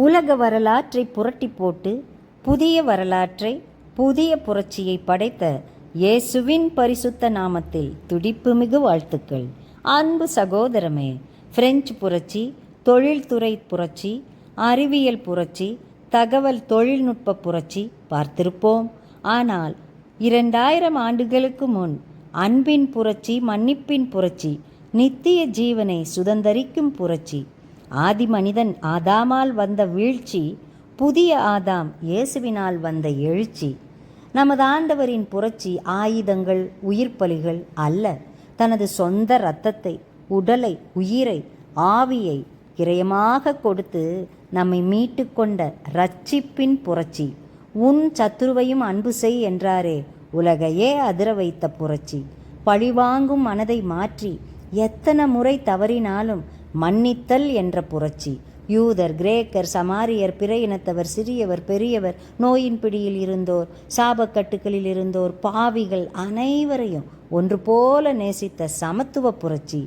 உலக வரலாற்றை புரட்டி போட்டு புதிய வரலாற்றை, புதிய புரட்சியை படைத்த இயேசுவின் பரிசுத்த நாமத்தில் துடிப்புமிகு வாழ்த்துக்கள். அன்பு சகோதரமே, பிரெஞ்சு புரட்சி, தொழில்துறை புரட்சி, அறிவியல் புரட்சி, தகவல் தொழில்நுட்ப புரட்சி பார்த்திருப்போம். ஆனால் 2000 ஆண்டுகளுக்கு முன் அன்பின் புரட்சி, மன்னிப்பின் புரட்சி, நித்திய ஜீவனை சுதந்தரிக்கும் புரட்சி, ஆதி மனிதன் ஆதாமால் வந்த வீழ்ச்சி, புதிய ஆதாம் இயேசுவினால் வந்த எழுச்சி. நமது ஆண்டவரின் புரட்சி ஆயுதங்கள், உயிர்ப்பலிகள் அல்ல. தனது சொந்த இரத்தத்தை, உடலை, உயிரை, ஆவியை கிரயமாக கொடுத்து நம்மை மீட்டு கொண்ட இரட்சிப்பின் புரட்சி. உன் சத்துருவையும் அன்பு செய் என்றாரே, உலகையே அதிர வைத்த புரட்சி. பழிவாங்கும் மனதை மாற்றி எத்தனை முறை தவறினாலும் மன்னித்தல் என்ற புரட்சி. யூதர், கிரேக்கர், சமாரியர், பிற இனத்தவர், சிறியவர், பெரியவர், நோயின் பிடியில் இருந்தோர், சாபக்கட்டுகளில் இருந்தோர், பாவிகள் அனைவரையும் ஒன்று போல நேசித்த சமத்துவ புரட்சி.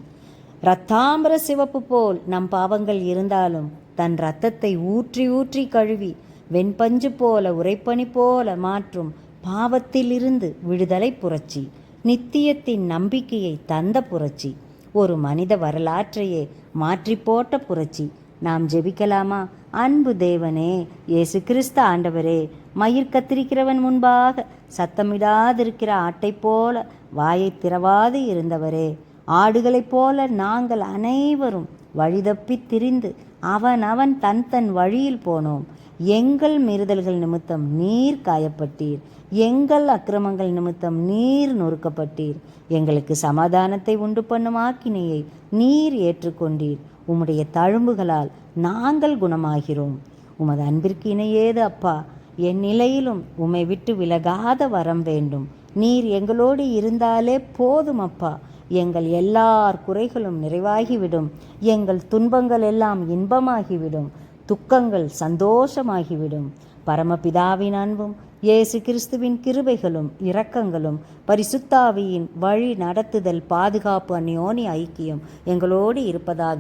இரத்தாம்பர சிவப்பு போல் நம் பாவங்கள் இருந்தாலும் தன் இரத்தத்தை ஊற்றி ஊற்றி கழுவி வெண்பஞ்சு போல, உரைப்பனி போல மாற்றும் பாவத்திலிருந்து விடுதலை புரட்சி. நித்தியத்தின் நம்பிக்கையை தந்த புரட்சி. ஒரு மனித வரலாற்றையே மாற்றி போட்ட புரட்சி. நாம் ஜெபிக்கலாமா? அன்பு தேவனே, இயேசு கிறிஸ்து ஆண்டவரே, மயிர் கத்திரிக்கிறவன் முன்பாக சத்தமிடாதிருக்கிற ஆட்டை போல வாயை திறவாது இருந்தவரே, ஆடுகளைப் போல நாங்கள் அனைவரும் வழிதப்பி திரிந்து அவன் தன் தன் வழியில் போனோம். எங்கள் மீறுதல்கள் நிமித்தம் நீர் காயப்பட்டீர், எங்கள் அக்கிரமங்கள் நிமித்தம் நீர் நொறுக்கப்பட்டீர். எங்களுக்கு சமாதானத்தை உண்டு பண்ணும் ஆக்கினையை நீர் ஏற்றுக்கொண்டீர். உம்முடைய தழும்புகளால் நாங்கள் குணமாகிறோம். உமது அன்பிற்கு இணையேது அப்பா. என் நிலையிலும் உம்மை விட்டு விலகாத வரம் வேண்டும். நீர் எங்களோடு இருந்தாலே போதும் அப்பா. எங்கள் எல்லார் குறைகளும் நிறைவாகிவிடும். எங்கள் துன்பங்கள் எல்லாம் இன்பமாகிவிடும். துக்கங்கள் சந்தோஷமாகிவிடும். பரமபிதாவின் அன்பும் இயேசு கிறிஸ்துவின் கிருபைகளும் இரக்கங்களும் பரிசுத்த ஆவியின் வழி நடத்துதல், பாதுகாப்பு, அந்யோன்ய ஐக்கியம் எங்களோடு இருப்பதாக